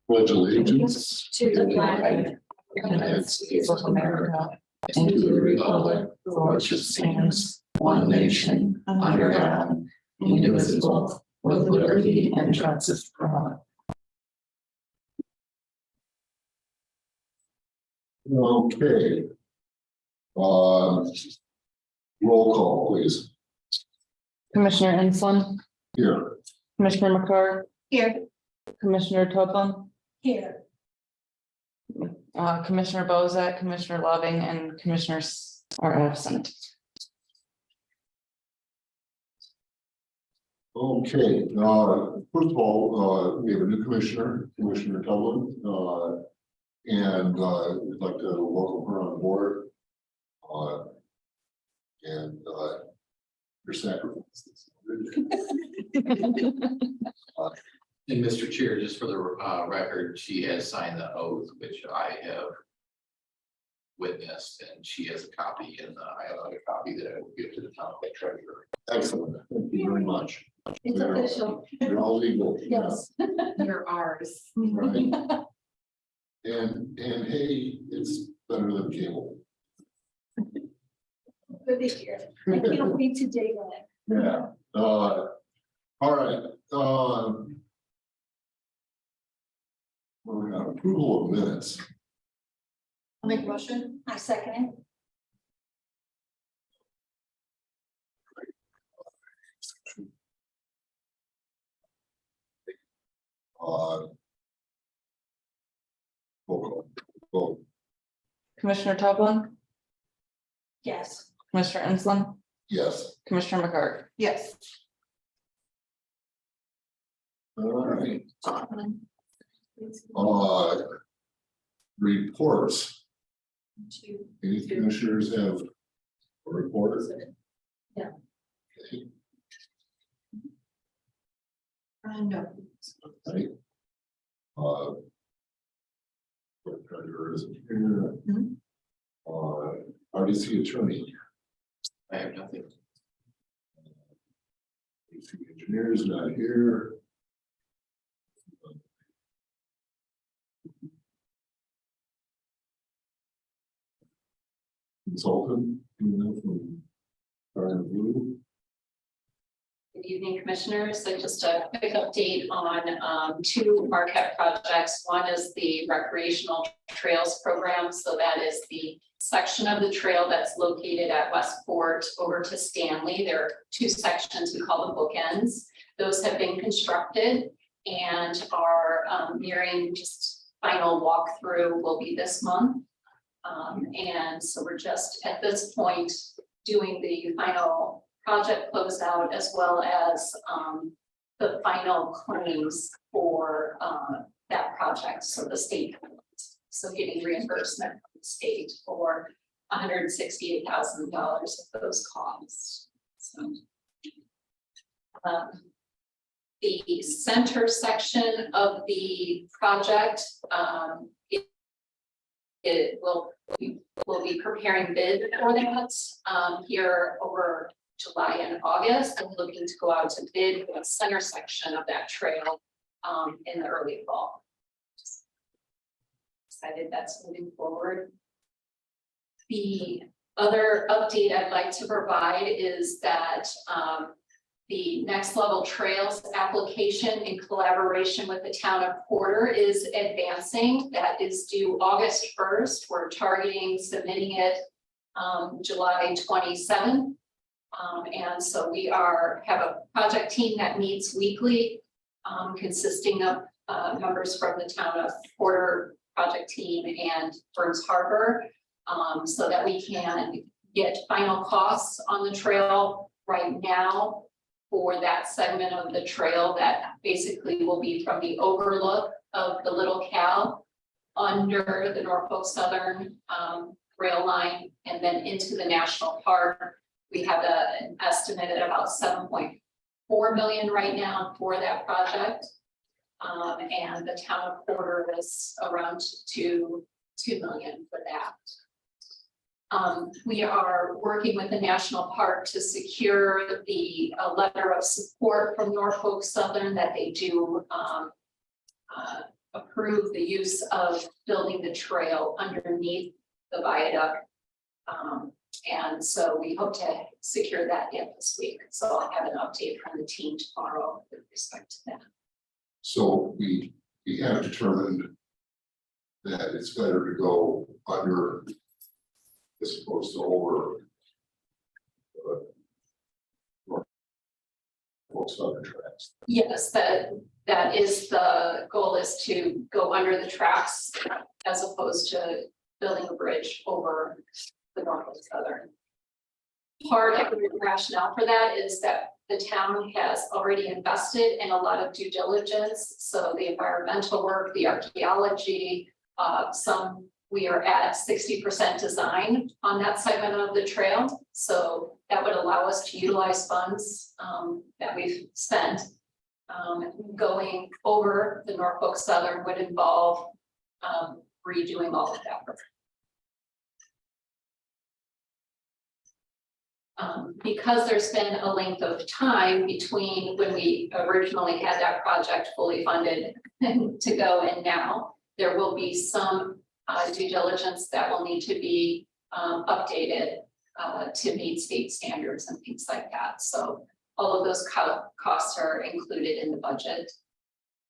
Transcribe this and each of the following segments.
Pledge allegiance to the flag of the United States of America and to the republic for which it stands, one nation, under God, indivisible, with liberty and justice for all. Okay. Roll call, please. Commissioner Ensland, Here. Commissioner McCarr, Here. Commissioner Toplan, Here. Commissioner Bozak, Commissioner Loving, and commissioners are absent. Okay, first of all, we have a new commissioner, Commissioner Tubman, and we'd like to welcome her on board. And your sacrifices. And Mr. Chair, just for the record, she has signed the oath, which I have witnessed, and she has a copy, and I have a copy that I will give to the town treasurer. Excellent, thank you very much. It's official. You're all legal. Yes, you're ours. Right. And hey, it's better than cable. Good to hear. I can't wait to dig in. Yeah. All right. We're on approval of minutes. I'll make a motion. I second it. Roll call. Commissioner Toplan, Yes. Commissioner Ensland, Yes. Commissioner McCarr. Yes. All right. Reports. Any commissioners have a report? Yeah. Okay. No. Right. Clerk treasurer isn't here. Mhm. RDC attorney, I have nothing. RDC engineer is not here. Consultant, you know, from Fire and Blue. Good evening, Commissioners. So just a quick update on two Marquette projects. One is the recreational trails program. So that is the section of the trail that's located at Westport over to Stanley. There are two sections we call the bookends. Those have been constructed and are nearing just final walkthrough will be this month. And so we're just at this point doing the final project closeout as well as the final claims for that project. So the state, so getting reimbursement from the state for $168,000 of those costs. So the center section of the project, we'll be preparing bid for that here over July and August, and looking to go out to bid for the center section of that trail in the early fall. Just excited that's moving forward. The other update I'd like to provide is that the Next Level Trails application in collaboration with the town of Porter is advancing. That is due August 1st. We're targeting submitting it July 27th. And so we have a project team that meets weekly, consisting of members from the town of Porter project team and Burns Harbor, so that we can get final costs on the trail right now for that segment of the trail that basically will be from the overlook of the Little Cal under the Norfolk Southern rail line and then into the national park. We have an estimate at about 7.4 million right now for that project. And the town of Porter is around 2 million for that. We are working with the national park to secure the letter of support from Norfolk Southern that they do approve the use of building the trail underneath the viaduct. And so we hope to secure that yet this week. So I'll have an update from the team tomorrow with respect to that. So we have determined that it's better to go under as opposed to over. Folks on the tracks. Yes, that is the goal, is to go under the tracks as opposed to building a bridge over the Norfolk Southern. Part of the rationale for that is that the town has already invested in a lot of due diligence. So the environmental work, the archaeology, we are at 60% design on that segment of the trail. So that would allow us to utilize funds that we've spent. Going over the Norfolk Southern would involve redoing all of that work. Because there's been a length of time between when we originally had that project fully funded to go and now, there will be some due diligence that will need to be updated to meet state standards and things like that. So all of those costs are included in the budget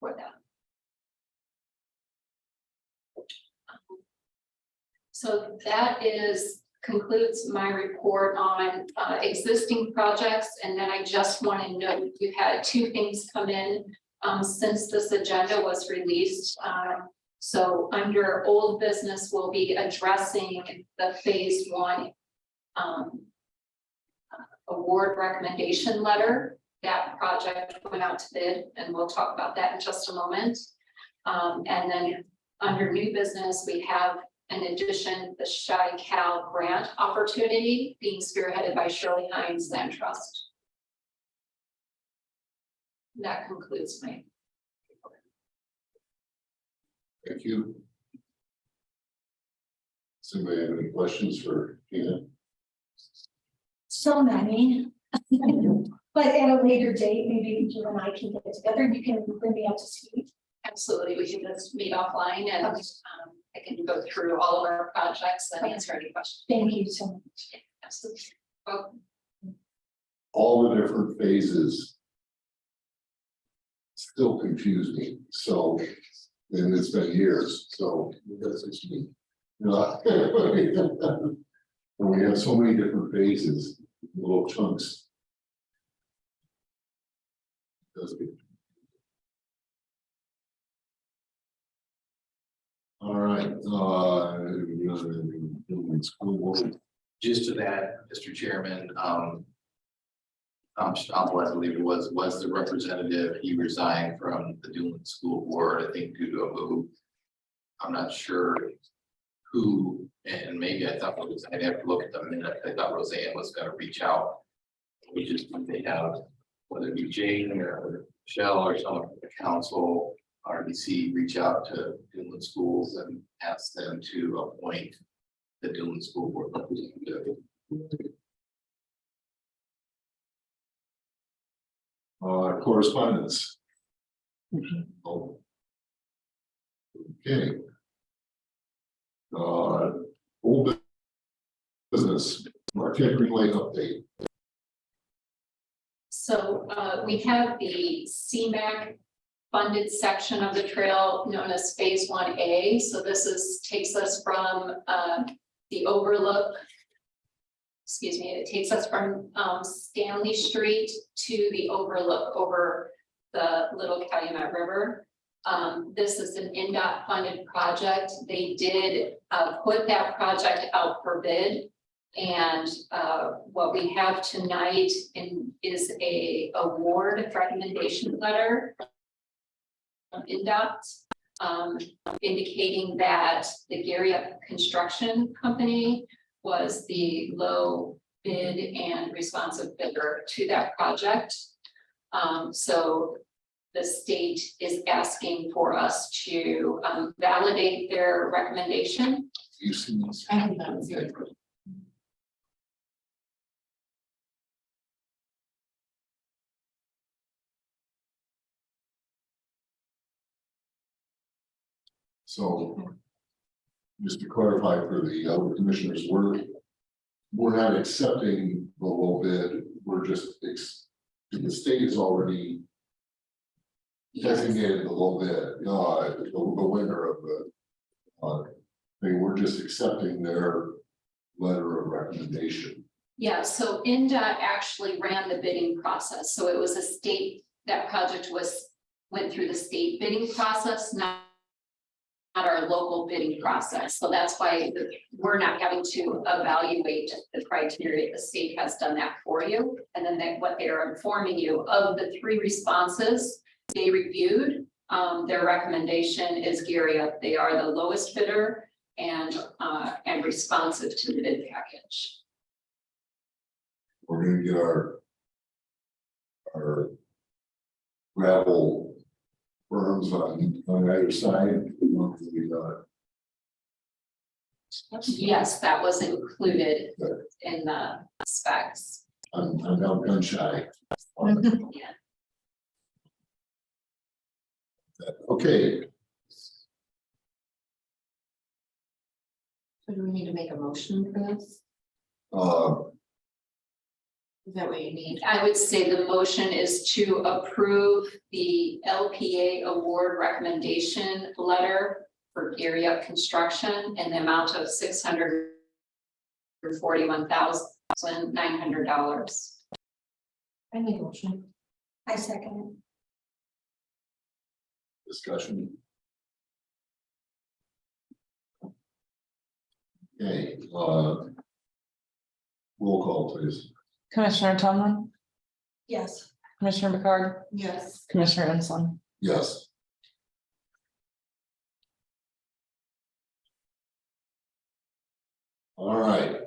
for that. So that concludes my report on existing projects. And then I just want to note, you had two things come in since this agenda was released. So under old business, we'll be addressing the phase 1 award recommendation letter. That project went out to bid, and we'll talk about that in just a moment. And then under new business, we have in addition the Chi-Cal grant opportunity being spearheaded by Shirley Hines Land Trust. That concludes my report. Thank you. Does anybody have any questions for Tina? So many. But at a later date, maybe you and I can get together, you can bring me up to speed. Absolutely, we can just meet offline and I can go through all of our projects and answer any questions. Thank you so much. Absolutely. Well, All the different phases still confuse me, so, and it's been years, so that's just me. And we have so many different phases, little chunks. Does be. All right, school board. Just to that, Mr. Chairman, Stompel, I believe it was the representative. He resigned from the Duneland School Board, I think due to a move. I'm not sure who, and maybe I thought I'd have to look at the minute. I thought Roseanne was going to reach out. We just, they have, whether it be Jane or Michelle or someone from the council, RBC, reach out to Duneland schools and ask them to appoint the Duneland School Board representative. Correspondence. Oh. Okay. Old business, Marquette Lake update. So we have the CMAC funded section of the trail known as phase 1A. So this takes us from the overlook. Excuse me, it takes us from Stanley Street to the overlook over the Little Calumet River. This is an NDOT funded project. They did put that project out for bid. And what we have tonight is a award recommendation letter from NDOT indicating that the Gary Construction Company was the low bid and responsive bidder to that project. So the state is asking for us to validate their recommendation. You see this? I have that. So just to clarify for the other commissioners, we're not accepting the low bid, we're just, the state has already designated the low bid, the winner of the, we're just accepting their letter of recommendation. Yeah, so NDOT actually ran the bidding process, so it was a state, that project went through the state bidding process, not our local bidding process, so that's why we're not having to evaluate the criteria, the state has done that for you. And then what they are informing you of the 3 responses they reviewed, their recommendation is Gary up, they are the lowest bidder and responsive to the bid package. We're gonna get our gravel berms on either side. Yes, that was included in the specs. I'm now gun shy. Yeah. Okay, So do we need to make a motion for this? Is that what you need? I would say the motion is to approve the LPA award recommendation letter for Gary Up Construction in the amount of $641,900. I make a motion. I second discussion. Okay, roll call please. Commissioner Tomlin, it. Yes. Commissioner Picard, Yes. Commissioner Ensland. Yes. All right,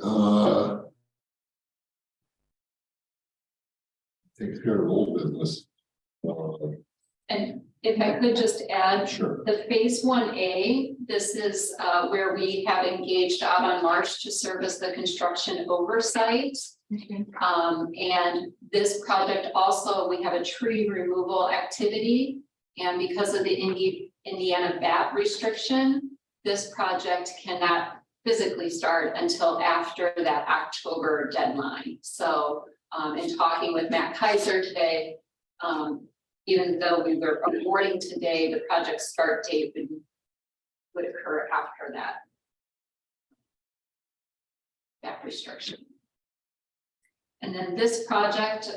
take care of old business. And if I could just add, Sure. the phase 1A, this is where we have engaged out on March to serve as the construction oversight. And this project also, we have a tree removal activity. And because of the Indiana bat restriction, this project cannot physically start until after that October deadline. So in talking with Matt Kaiser today, even though we were awarding today, the project start date would occur after that restriction. And then this project,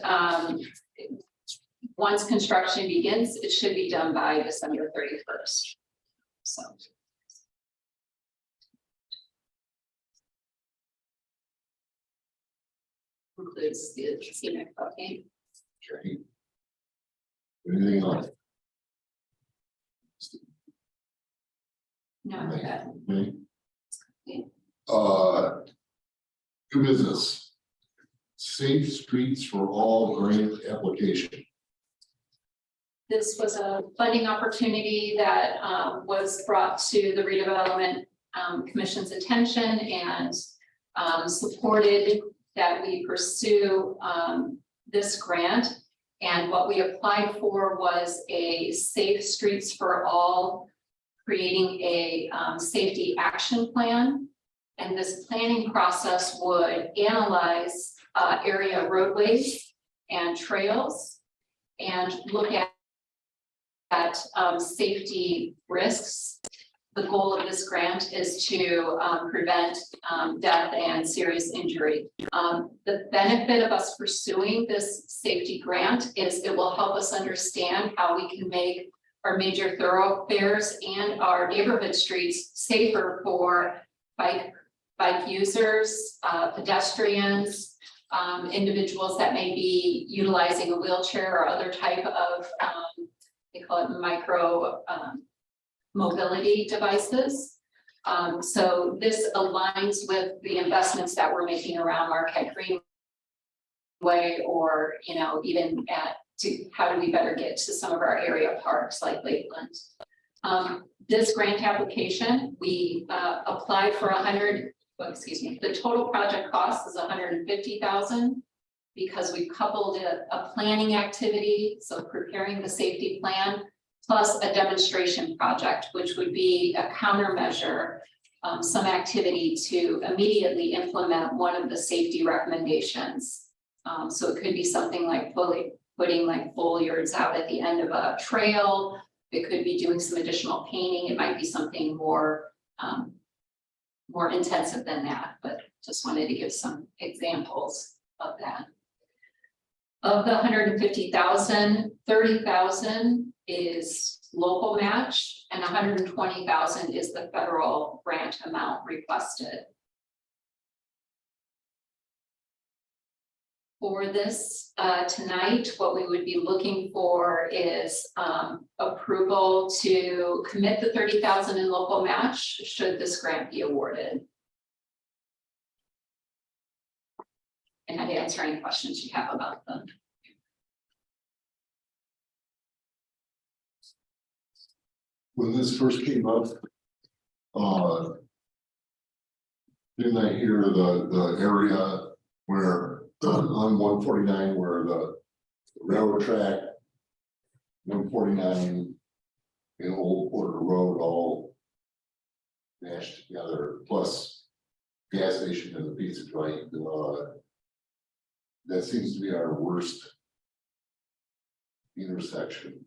once construction begins, it should be done by December 31st. So. Includes the scenic okay. Okay. Anything else? No, that. Okay. Yeah. New business. Safe Streets for All grant application. This was a funding opportunity that was brought to the Redevelopment Commission's attention and supported that we pursue this grant. And what we applied for was a Safe Streets for All, creating a safety action plan. And this planning process would analyze area roadways and trails and look at safety risks. The goal of this grant is to prevent death and serious injury. The benefit of us pursuing this safety grant is it will help us understand how we can make our major thoroughfares and our neighborhood streets safer for bike users, pedestrians, individuals that may be utilizing a wheelchair or other type of, they call it micro mobility devices. So this aligns with the investments that we're making around Marquette Greenway, or even how do we better get to some of our area parks like Lakeland. This grant application, we applied for the total project cost is $150,000 because we coupled a planning activity, so preparing the safety plan, plus a demonstration project, which would be a countermeasure, some activity to immediately implement one of the safety recommendations. So it could be something like putting like foliards out at the end of a trail. It could be doing some additional painting. It might be something more intensive than that, but just wanted to give some examples of that. Of the 150,000, 30,000 is local match and 120,000 is the federal grant amount requested. For this tonight, what we would be looking for is approval to commit the 30,000 in local match should this grant be awarded. And I'd answer any questions you have about them. When this first came up, didn't I hear the area where on 149 where the railroad track, 149 and Old Porter Road all mashed together, plus gas station and the pizza joint, that seems to be our worst intersection.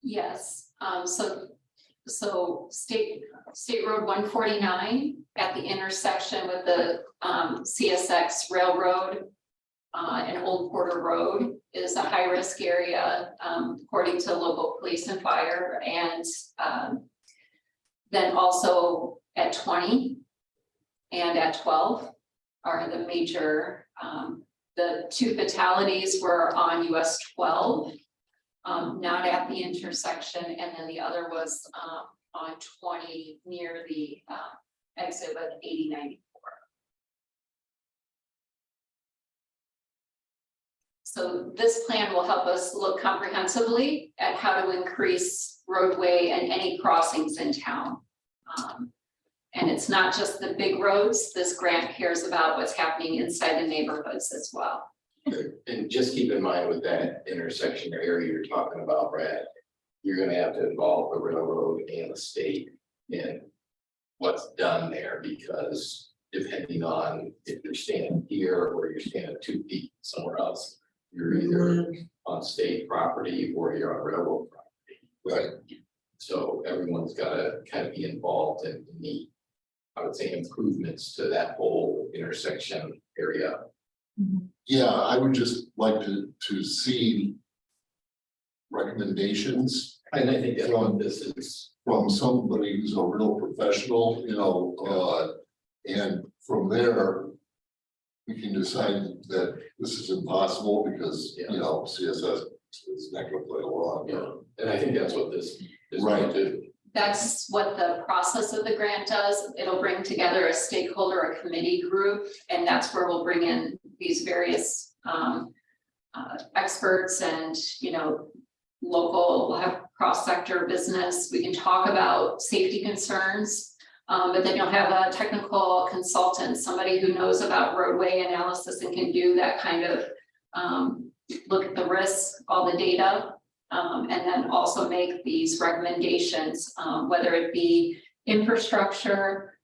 Yes, so State Road 149 at the intersection with the CSX Railroad and Old Porter Road is a high-risk area according to local police and fire, and then also at 20 and at 12 are the major. The two fatalities were on US 12. Not at the intersection, and then the other was on 20 near the exit of 8094. So this plan will help us look comprehensively at how to increase roadway and any crossings in town. And it's not just the big roads. This grant cares about what's happening inside the neighborhoods as well. And just keep in mind with that intersection area you're talking about, Brad, you're gonna have to involve the railroad and the state in what's done there, because depending on if you're standing here or you're standing 2 feet somewhere else, you're either on state property or you're on railroad property. Right. So everyone's gotta kind of be involved in the, I would say, improvements to that whole intersection area. Yeah, I would just like to see recommendations And I think that's what this is. from somebody who's a real professional, and from there, we can decide that this is impossible because, CSS is not gonna play along. Yeah, and I think that's what this is Right. going to do. That's what the process of the grant does. It'll bring together a stakeholder, a committee group, and that's where we'll bring in these various experts and, local, we'll have cross-sector business. We can talk about safety concerns, but then you'll have a technical consultant, somebody who knows about roadway analysis and can do that kind of look at the risks, all the data. And then also make these recommendations, whether it be infrastructure,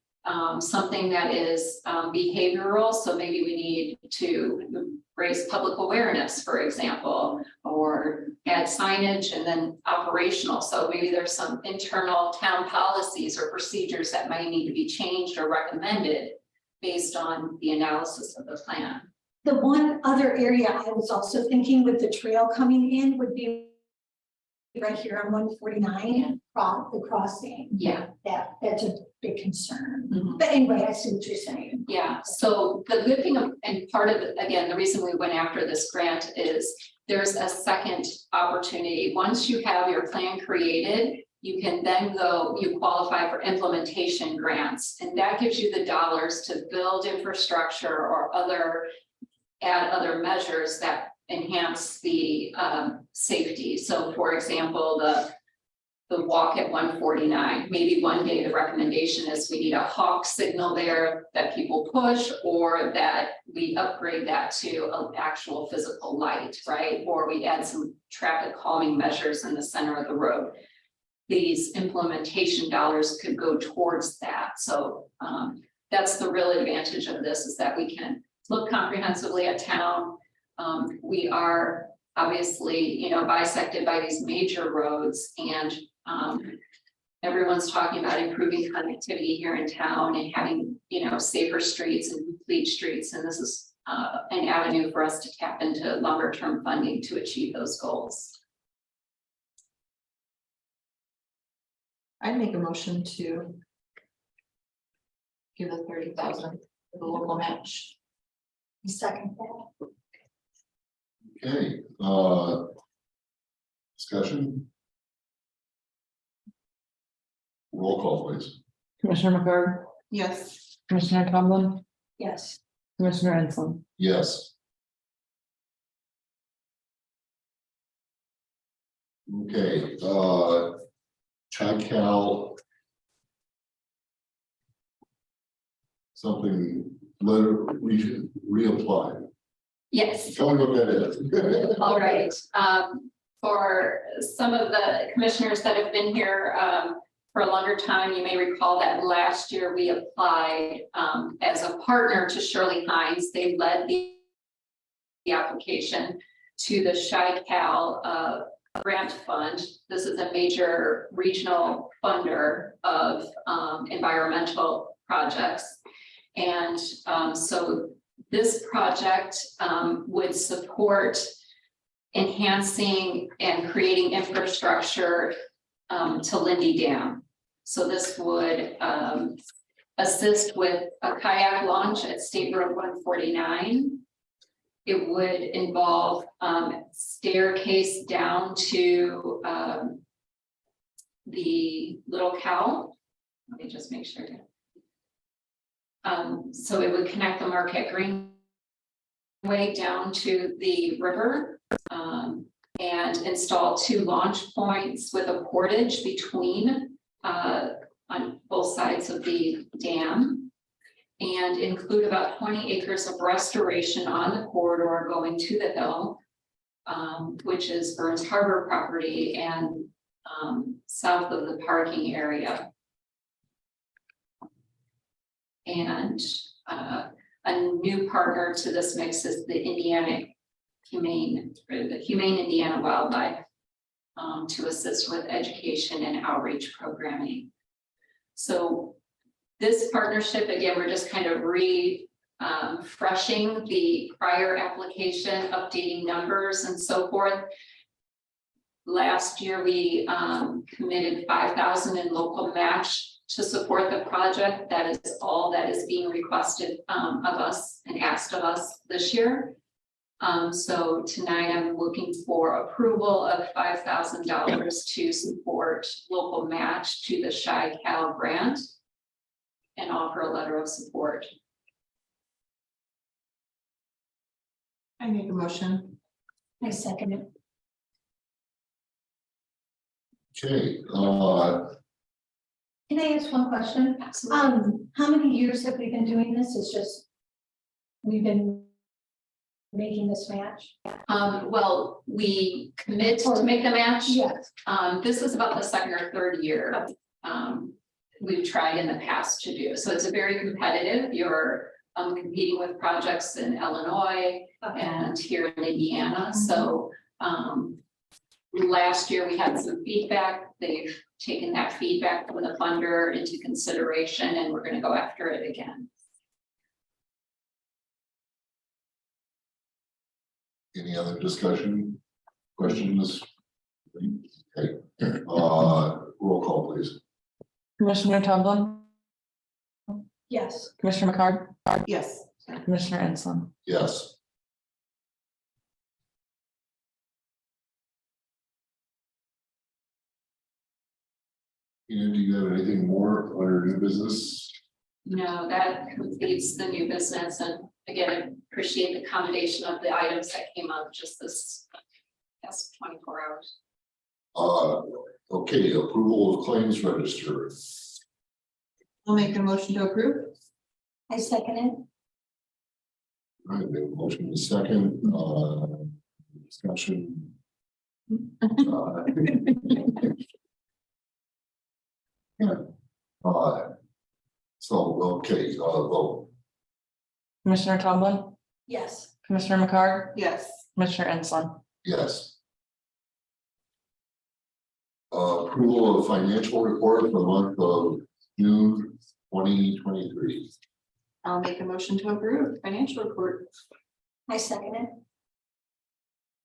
something that is behavioral. So maybe we need to raise public awareness, for example, or add signage, and then operational. So maybe there's some internal town policies or procedures that might need to be changed or recommended based on the analysis of the plan. The one other area I was also thinking with the trail coming in would be right here on 149, the crossing. Yeah. That's a big concern. Mhm. But anyway, I see what you're saying. Yeah, so the good thing, and part of it, again, the reason we went after this grant is there's a second opportunity. Once you have your plan created, you can then you qualify for implementation grants, and that gives you the dollars to build infrastructure or add other measures that enhance the safety. So for example, the walk at 149. Maybe one day the recommendation is we need a hawk signal there that people push, or that we upgrade that to an actual physical light, right? Or we add some traffic calming measures in the center of the road. These implementation dollars could go towards that. So that's the real advantage of this, is that we can look comprehensively at town. We are obviously, you know, bisected by these major roads, and everyone's talking about improving connectivity here in town and having, you know, safer streets and complete streets. And this is an avenue for us to tap into longer term funding to achieve those goals. I make a motion to give the 30,000 for the local match. Second that. Okay, discussion? Roll call, please. Commissioner McCord, Yes. Commissioner Tomlin, Yes. Commissioner Ensland. Yes. Okay, Chi-Cal. Something, letter, we should reapply. Yes. Tell me what that is. All right, for some of the commissioners that have been here for a longer time, you may recall that last year we applied as a partner to Shirley Hines. They led the application to the Chi-Cal grant fund. This is a major regional funder of environmental projects. And so this project would support enhancing and creating infrastructure to Lindy Dam. So this would assist with a kayak launch at State Road 149. It would involve staircase down to the Little Cow. Let me just make sure. So it would connect the Marquette Greenway down to the river and install 2 launch points with a portage between on both sides of the dam, and include about 20 acres of restoration on the corridor going to the hill, which is Burns Harbor property and south of the parking area. And a new partner to this mix is the Humane Indiana Wildlife to assist with education and outreach programming. So this partnership, again, we're just kind of refreshing the prior application, updating numbers and so forth. Last year, we committed 5,000 in local match to support the project. That is all that is being requested of us and asked of us this year. So tonight I'm looking for approval of $5,000 to support local match to the Chi-Cal grant and offer a letter of support. I make a motion. I second it. Okay, Can I ask one question? Absolutely. How many years have we been doing this? It's just, we've been making this match? Well, we commit to make the match. Yes. This is about the second or third year. We've tried in the past to do. So it's a very competitive. You're competing with projects in Illinois and here in Indiana. So last year we had some feedback. They've taken that feedback from the funder into consideration, and we're going to go after it again. any other discussion, questions? Okay, roll call, please. Commissioner Tomlin, Yes. Commissioner McCord, Yes. Commissioner Ensland. Yes. And do you have anything more under new business? No, that completes the new business, and again, I appreciate the accommodation of the items that came up just this past 24 hours. Okay, approval of claims register. I'll make a motion to approve. I second it. All right, we have a motion in a second, discussion. Yeah. So, okay, vote, Commissioner Tomlin, Yes. Commissioner McCarr, Yes. Commissioner Ensland. yes. Approval of financial report for the month of June 2023. I'll make a motion to approve financial report. I second it.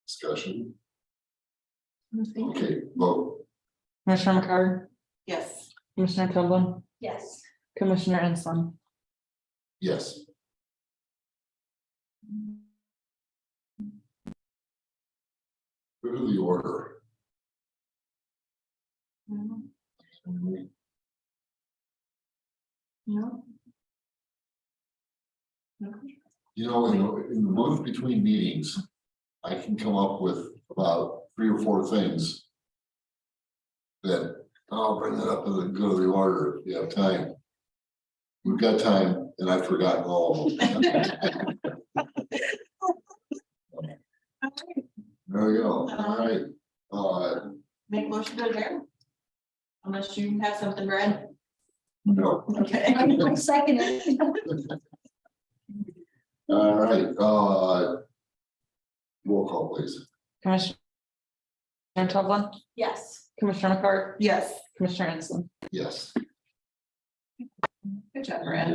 Discussion, okay, vote, Commissioner McCarr, Yes. Commissioner Tomlin, Yes. Commissioner Ensland. yes. Go to the order. No. You know, in the month between meetings, I can come up with about 3 or 4 things. That I'll bring that up and go to the order if you have time. We've got time and I've forgotten all of them. There we go, all right. Make motion to adjourn. Unless you have something, Brad. No, Okay. I second it. all right, roll call please. Commissioner Tomlin, Yes. Commissioner McCarr, Yes. Commissioner Ensland. Yes. Good job, Brad.